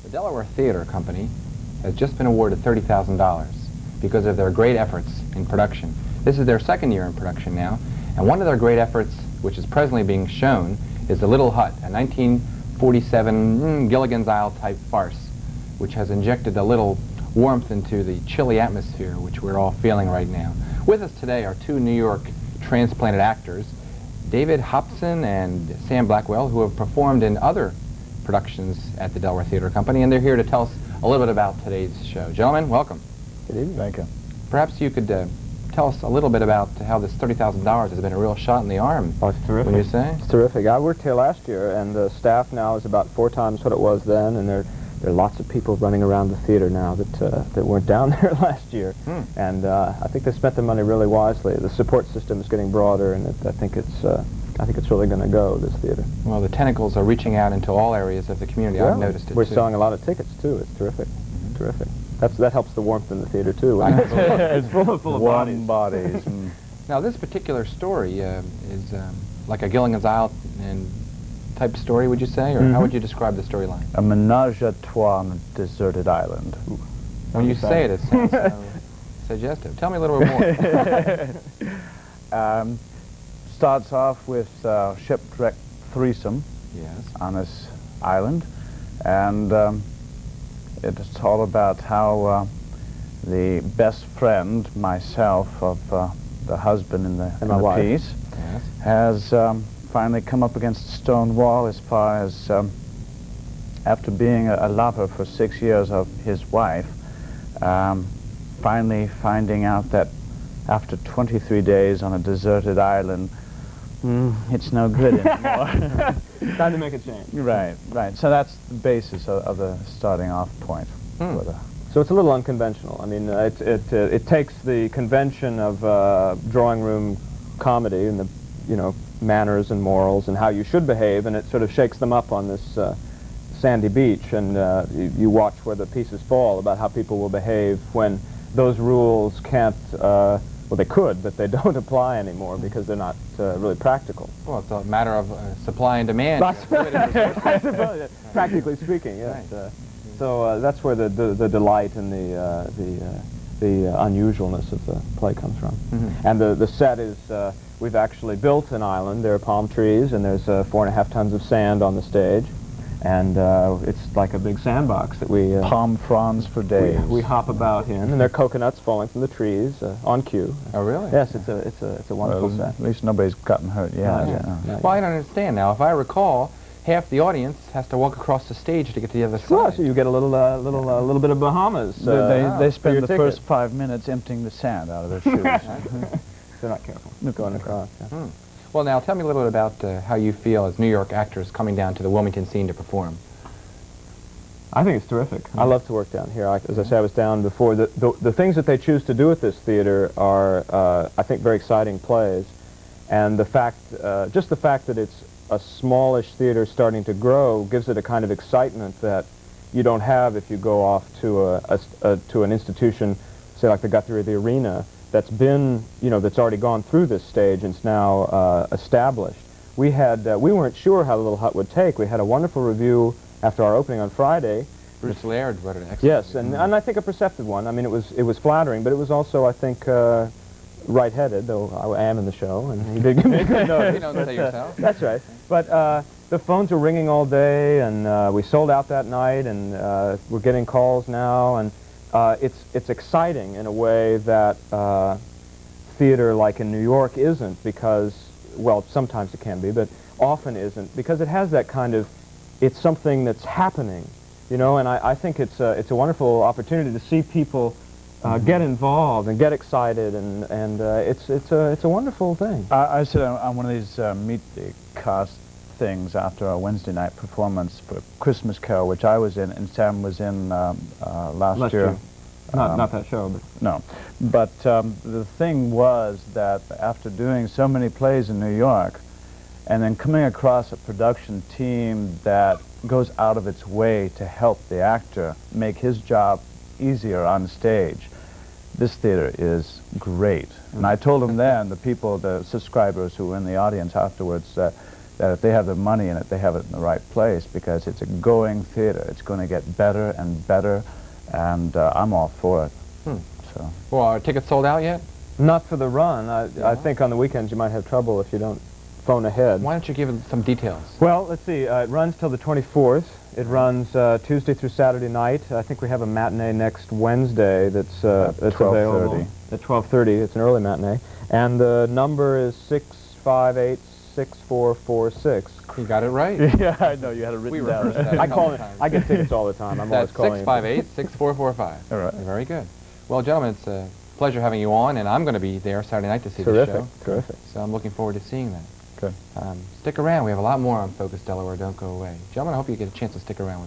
The Delaware Theatre Company has just been awarded $30,000 because of their great efforts in production. This is their second year in production now, and one of their great efforts, which is presently being shown, is The Little Hut, a 1947 Gilligan's Isle type farce, which has injected a little warmth into the chilly atmosphere which we're all feeling right now. With us today are two New York transplanted actors, David Hopson and Sam Blackwell, who have performed in other productions at the Delaware Theatre Company, and they're here to tell us a little bit about today's show. Gentlemen, welcome. Good evening. Thank you. Perhaps you could tell us a little bit about how this $30,000 has been a real shot in the arm. Oh, it's terrific. Would you say? It's terrific. I worked here last year, and the staff now is about 4 times what it was then, and there are lots of people running around the theater now that weren't down there last year. And I think they spent the money really wisely. The support system is getting broader, and I think it's really going to go, this theater. Well, the tentacles are reaching out into all areas of the community. Yeah, I've noticed it, we're too. selling a lot of tickets, too. It's terrific. Terrific. That helps the warmth in the theater, too. It's full of bodies. Now, this particular story is like a Gilligan's Isle type story, would you say? Or how would you describe the storyline? A menage a trois on a deserted island. Ooh. When you say it, it sounds so suggestive. Tell me a little bit more. Starts off with shipwrecked threesome on this island, and it's all about how the best friend, myself, of the husband in the piece, has finally come up against a stone wall as far as after being a lover for 6 years of his wife, finally finding out that after 23 days on a deserted island, it's no good anymore. Time to make a change. Right. So that's the basis of the starting off point. So it's a little unconventional. I mean, it takes the convention of drawing room comedy and the, manners and morals and how you should behave, and it sort of shakes them up on this sandy beach, and you watch where the pieces fall about how people will behave when those rules can't, well, they could, but they don't apply anymore because they're not really practical. Well, it's a matter of supply and demand. Practically speaking, yes. Right. So that's where the delight and the unusualness of the play comes from. And the set is, we've actually built an island. There are palm trees, and there's 4.5 tons of sand on the stage. And it's like a big sandbox that we... palm fronds for days. We hop about in, and there are coconuts falling from the trees on cue. Oh, really? Yes, it's a wonderful set. At least nobody's gotten hurt yet. Well, I don't understand now. If I recall, half the audience has to walk across the stage to get to the other side. Well, so you get a little bit of Bahamas. They spend the first 5 minutes emptying the sand out of their shoes. They're not careful. Going across. Yeah. Well, now, tell me a little bit about how you feel as New York actors coming down to the Wilmington scene to perform. I think it's terrific. I love to work down here. As I say, I was down before. The things that they choose to do at this theater are, I think, very exciting plays. And the fact, just the fact that it's a smallish theater starting to grow gives it a kind of excitement that you don't have if you go off to to an institution, say like the Guthrie or the Arena, that's been, that's already gone through this stage and is now established. We weren't sure how the Little Hut would take. We had a wonderful review after our opening on Friday. Bruce Laird wrote an excellent Yes, and I think a perceptive one. I mean, it was flattering, but it was also, I think, right-headed, though I am in the show, and he did give me a good notice. You don't say yourself. That's right. But the phones were ringing all day, and we sold out that night, and we're getting calls now, and it's exciting in a way that theater like in New York isn't, because, well, sometimes it can be, but often isn't, because it has that kind of, it's something that's happening, and I think it's a wonderful opportunity to see people get involved and get excited, and it's a wonderful thing. I said on one of these meet the cast things after our Wednesday night performance for Christmas Carol, which I was in and Sam was in last year. Not that show, but no. But the thing was that after doing so many plays in New York, and then coming across a production team that goes out of its way to help the actor make his job easier on stage, this theater is great. And I told them then, the people, the subscribers who were in the audience afterwards, that if they have the money in it, they have it in the right place, because it's a going theater. It's going to get better and better, and I'm all for it. So. Well, are tickets sold out yet? Not for the run. I think on the weekends you might have trouble if you don't phone ahead. Why don't you give it some details? Well, let's see. It runs till the 24th. It runs Tuesday through Saturday night. I think we have a matinee next Wednesday that's available at 12:30. It's an early matinee, and the number is 658-6446. You got it right. Yeah, I know. You had it written down. I get tickets all the time. I'm always calling. 658-6445. All right. Very good. Well, gentlemen, it's a pleasure having you on, and I'm going to be there Saturday night to see Terrific. the show. Terrific. So I'm looking forward to seeing that. Good. Stick around. We have a lot more on Focus Delaware. Don't go away. Gentlemen, I hope you get a chance to stick around with